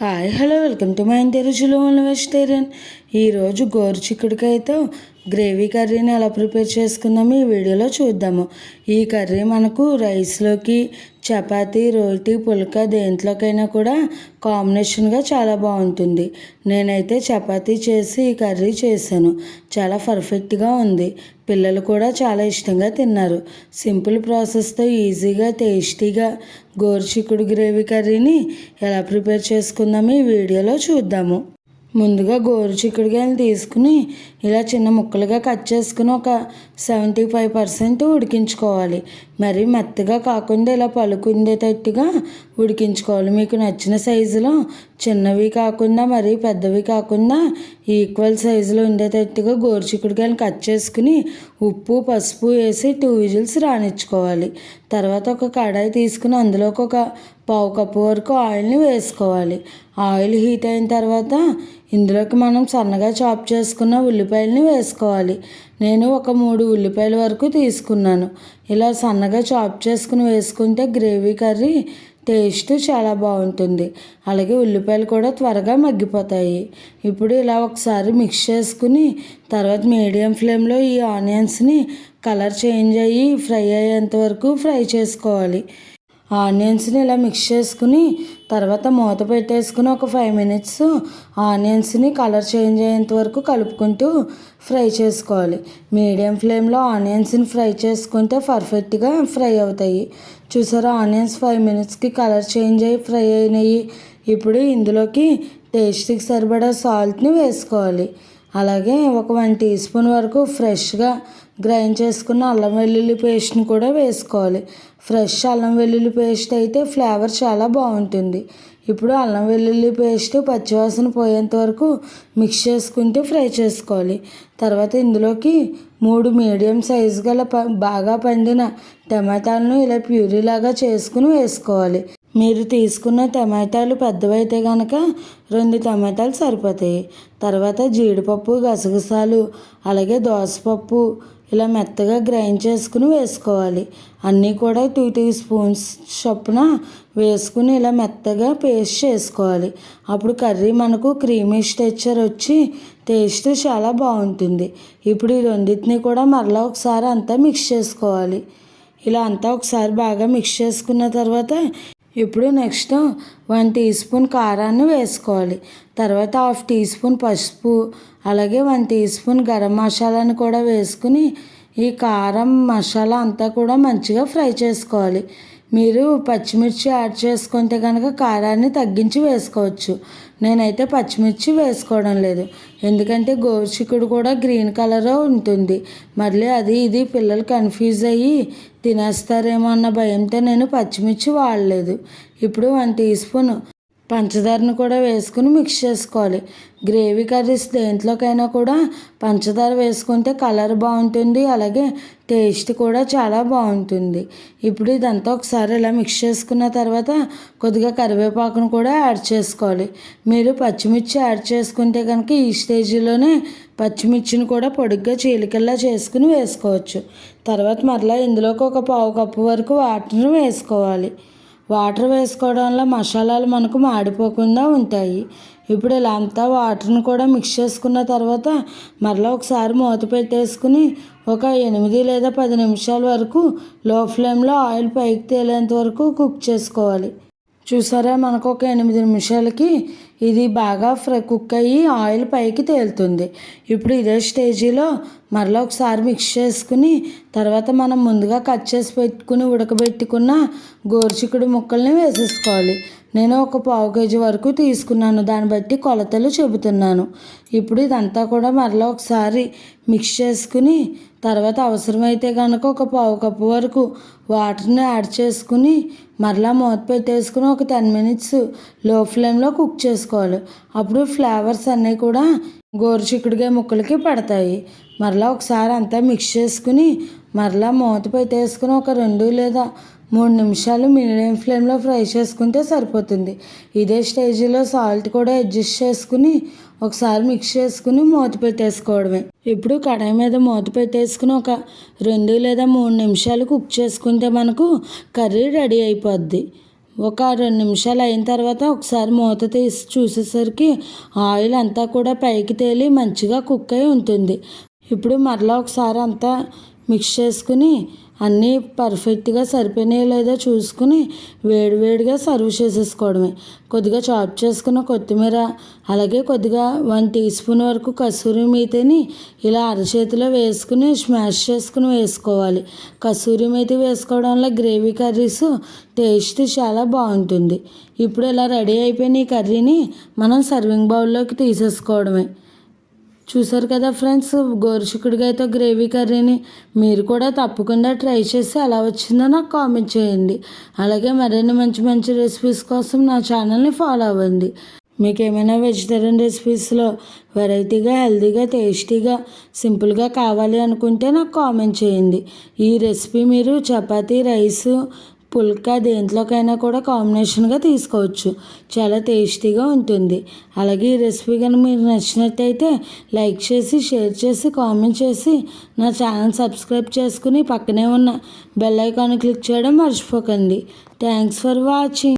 Hi hello welcome to my ఇంటి రుచులు vegetarian. ఈరోజు గోరుచిక్కుడుకాయతో గ్రేవీ కర్రీని ఎలా ప్రిపేర్ చేసుకుందాము ఈ వీడియోలో చూద్దాము. ఈ కర్రీ మనకు రైస్లోకి, చపాతీ, రోటీ, పుల్కా దేంట్లోకైనా కూడా కాంబినేషన్గా చాలా బాగుంటుంది. నేనైతే చపాతీ చేసి ఈ కర్రీ చేశాను. చాలా పర్ఫెక్ట్గా ఉంది. పిల్లలు కూడా చాలా ఇష్టంగా తిన్నారు. సింపుల్ ప్రాసెస్తో ఈజీగా టేస్టీగా గోరుచిక్కుడు గ్రేవీ కర్రీని ఎలా ప్రిపేర్ చేసుకుందాము ఈ వీడియోలో చూద్దాము. ముందుగా గోరుచిక్కుడుకాయలు తీసుకుని ఇలా చిన్న ముక్కలుగా కట్ చేసుకుని ఒక 75% ఉడికించుకోవాలి. మరీ మెత్తగా కాకుండా ఇలా పలుకుండేటట్టుగా ఉడికించుకోవాలి. మీకు నచ్చిన సైజులో చిన్నవి కాకుండా మరీ పెద్దవి కాకుండా ఈక్వల్ సైజులో ఉండేటట్టుగా గోరుచిక్కుడుకాయలు కట్ చేసుకుని ఉప్పు పసుపు వేసి 2 విజిల్స్ రానిచ్చుకోవాలి. తర్వాత ఒక కడాయి తీసుకుని అందులోకి ఒక 1/2 కప్పు వరకు ఆయిల్ని వేసుకోవాలి. ఆయిల్ హీట్ అయిన తర్వాత ఇందులోకి మనం సన్నగా చాప్ చేసుకున్న ఉల్లిపాయలని వేసుకోవాలి. నేను ఒక 3 ఉల్లిపాయల వరకు తీసుకున్నాను. ఇలా సన్నగా చాప్ చేసుకుని వేసుకుంటే గ్రేవీ కర్రీ టేస్ట్ చాలా బాగుంటుంది. అలాగే ఉల్లిపాయలు కూడా త్వరగా మగ్గిపోతాయి. ఇప్పుడు ఇలా ఒకసారి మిక్స్ చేసుకుని తర్వాత మీడియం ఫ్లేమ్లో ఈ ఆనియన్స్ని కలర్ చేంజ్ అయ్యి ఫ్రై అయ్యేంత వరకు ఫ్రై చేసుకోవాలి. ఆనియన్స్ని ఇలా మిక్స్ చేసుకుని తర్వాత మూత పెట్టేసుకుని ఒక 5 మినిట్స్ ఆనియన్స్ని కలర్ చేంజ్ అయ్యేంత వరకు కలుపుకుంటూ ఫ్రై చేసుకోవాలి. మీడియం ఫ్లేమ్లో ఆనియన్స్ని ఫ్రై చేసుకుంటే పర్ఫెక్ట్గా ఫ్రై అవుతాయి. చూసారా, ఆనియన్స్ 5 మినిట్స్కి కలర్ చేంజ్ అయ్యి ఫ్రై అయినాయి. ఇప్పుడు ఇందులోకి టేస్ట్కి సరిపడా సాల్ట్ని వేసుకోవాలి. అలాగే ఒక 1 టీ స్పూన్ వరకు ఫ్రెష్గా గ్రైండ్ చేసుకున్న అల్లం వెల్లుల్లి పేస్ట్ని కూడా వేసుకోవాలి. ఫ్రెష్ అల్లం వెల్లుల్లి పేస్ట్ అయితే ఫ్లేవర్ చాలా బాగుంటుంది. ఇప్పుడు అల్లం వెల్లుల్లి పేస్ట్ పచ్చివాసన పోయేంత వరకు మిక్స్ చేసుకుంటూ ఫ్రై చేసుకోవాలి. తర్వాత ఇందులోకి 3 మీడియం సైజు గల బాగా పండిన టమాటాలను ఇలా ప్యూరీలాగా చేసుకుని వేసుకోవాలి. మీరు తీసుకున్న టమాటాలు పెద్దవైతే కనుక 2 టమాటాలు సరిపోతాయి. తర్వాత జీడిపప్పు, గసగసాలు అలాగే దోసపప్పు ఇలా మెత్తగా గ్రైండ్ చేసుకుని వేసుకోవాలి. అన్నీ కూడా 2 టీ స్పూన్స్ చొప్పున వేసుకుని ఇలా మెత్తగా పేస్ట్ చేసుకోవాలి. అప్పుడు కర్రీ మనకు క్రీమీ టెక్స్చర్ వచ్చి టేస్ట్ చాలా బాగుంటుంది. ఇప్పుడు ఈ రెండింటిని కూడా మరలా ఒకసారి అంతా మిక్స్ చేసుకోవాలి. ఇలా అంతా ఒకసారి బాగా మిక్స్ చేసుకున్న తర్వాత ఇప్పుడు నెక్స్ట్ 1 టీ స్పూన్ కారాన్ని వేసుకోవాలి. తర్వాత 1/2 టీ స్పూన్ పసుపు అలాగే 1 టీ స్పూన్ గరం మసాలాని కూడా వేసుకుని ఈ కారం మసాలా అంతా కూడా మంచిగా ఫ్రై చేసుకోవాలి. మీరు పచ్చిమిర్చి యాడ్ చేసుకుంటే కనుక కారాన్ని తగ్గించి వేసుకోవచ్చు. నేనైతే పచ్చిమిర్చి వేసుకోవడం లేదు, ఎందుకంటే గోరుచిక్కుడు కూడా గ్రీన్ కలర్ ఉంటుంది. మళ్ళీ అది ఇది పిల్లలు కన్ఫ్యూజ్ అయ్యి తినేస్తారేమో అన్న భయంతో నేను పచ్చిమిర్చి వాడలేదు. ఇప్పుడు 1 టీ స్పూన్ పంచదారను కూడా వేసుకుని మిక్స్ చేసుకోవాలి. గ్రేవీ కర్రీస్ దేంట్లోకైనా కూడా పంచదార వేసుకుంటే కలర్ బాగుంటుంది, అలాగే టేస్ట్ కూడా చాలా బాగుంటుంది. ఇప్పుడు ఇదంతా ఒకసారి ఇలా మిక్స్ చేసుకున్న తర్వాత కొద్దిగా కరివేపాకును కూడా యాడ్ చేసుకోవాలి. మీరు పచ్చిమిర్చి యాడ్ చేసుకుంటే కనుక ఈ స్టేజ్లోనే పచ్చిమిర్చిని కూడా పొడిగ్గా చీలికల్లా చేసుకుని వేసుకోవచ్చు. తర్వాత మరలా ఇందులోకి ఒక 1/2 కప్పు వరకు వాటర్ని వేసుకోవాలి. వాటర్ వేసుకోవడం వల్ల మసాలాలు మనకు మాడిపోకుండా ఉంటాయి. ఇప్పుడు ఇలా అంతా వాటర్ని కూడా మిక్స్ చేసుకున్న తర్వాత మరలా ఒకసారి మూత పెట్టేసుకుని ఒక 8 లేదా 10 నిమిషాల వరకు లో ఫ్లేమ్లో ఆయిల్ పైకి తేలేంత వరకు కుక్ చేసుకోవాలి. చూసారా, మనకు ఒక 8 నిమిషాలకి ఇది బాగా కుక్ అయ్యి ఆయిల్ పైకి తేలుతుంది. ఇప్పుడు ఇదే స్టేజీలో మరలా ఒకసారి మిక్స్ చేసుకుని తర్వాత మనం ముందుగా కట్ చేసి పెట్టుకుని ఉడకబెట్టుకున్న గోరుచిక్కుడు ముక్కల్ని వేసేసుకోవాలి. నేను ఒక 1/2 కేజీ వరకు తీసుకున్నాను, దాన్ని బట్టి కొలతలు చెబుతున్నాను. ఇప్పుడు ఇదంతా కూడా మరలా ఒకసారి మిక్స్ చేసుకుని తర్వాత అవసరమైతే కనుక ఒక 1/2 కప్పు వరకు వాటర్ని యాడ్ చేసుకుని మరలా మూత పెట్టేసుకుని ఒక 10 మినిట్స్ లో ఫ్లేమ్లో కుక్ చేసుకోవాలి. అప్పుడు ఫ్లేవర్స్ అన్నీ కూడా గోరుచిక్కుడుకాయ ముక్కలకి పడతాయి. మరలా ఒకసారి అంతా మిక్స్ చేసుకుని మరలా మూత పెట్టేసుకుని ఒక 2 లేదా 3 నిమిషాలు మీడియం ఫ్లేమ్లో ఫ్రై చేసుకుంటే సరిపోతుంది. ఇదే స్టేజ్లో సాల్ట్ కూడా అడ్జస్ట్ చేసుకుని ఒకసారి మిక్స్ చేసుకుని మూత పెట్టేసుకోవడమే. ఇప్పుడు కడాయి మీద మూత పెట్టేసుకుని ఒక 2 లేదా 3 నిమిషాలు కుక్ చేసుకుంటే మనకు కర్రీ రెడీ అయిపోద్ది. ఒక 2 నిమిషాలు అయిన తర్వాత ఒకసారి మూత తీసి చూసేసరికి ఆయిల్ అంతా కూడా పైకి తేలి మంచిగా కుక్ అయి ఉంటుంది. ఇప్పుడు మరలా ఒకసారి అంతా మిక్స్ చేసుకుని అన్నీ పర్ఫెక్ట్గా సరిపోయినాయో లేదో చూసుకుని వేడివేడిగా సర్వ్ చేసేసుకోవడమే. కొద్దిగా చాప్ చేసుకున్న కొత్తిమీర, అలాగే కొద్దిగా 1 టీ స్పూన్ వరకు కసూరి మేతిని ఇలా అరచేతిలో వేసుకుని స్మాష్ చేసుకుని వేసుకోవాలి. కసూరి మేతి వేసుకోవడం వల్ల గ్రేవీ కర్రీస్ టేస్ట్ చాలా బాగుంటుంది. ఇప్పుడు ఇలా రెడీ అయిపోయిన ఈ కర్రీని మనం సర్వింగ్ బౌల్లోకి తీసేసుకోవడమే. చూసారు కదా ఫ్రెండ్స్, గోరుచిక్కుడుకాయతో గ్రేవీ కర్రీని మీరు కూడా తప్పకుండా ట్రై చేసి ఎలా వచ్చిందో నాకు కామెంట్ చేయండి. అలాగే మరిన్ని మంచి మంచి రెసిపీస్ కోసం నా ఛానల్ని ఫాలో అవ్వండి. మీకు ఏమైనా వెజిటేరియన్ రెసిపీస్లో వెరైటీగా, హెల్తీగా, టేస్టీగా, సింపుల్గా కావాలి అనుకుంటే నాకు కామెంట్ చేయండి. ఈ రెసిపీ మీరు చపాతీ, రైసు, పుల్కా దేంట్లోకైనా కూడా కాంబినేషన్గా తీసుకోవచ్చు. చాలా టేస్టీగా ఉంటుంది. అలాగే ఈ రెసిపీ కనుక మీకు నచ్చినట్టయితే లైక్ చేసి, షేర్ చేసి, కామెంట్ చేసి నా ఛానల్ సబ్స్క్రైబ్ చేసుకుని పక్కనే ఉన్న బెల్ ఐకాన్ క్లిక్ చేయడం మర్చిపోకండి. Thanks for watching.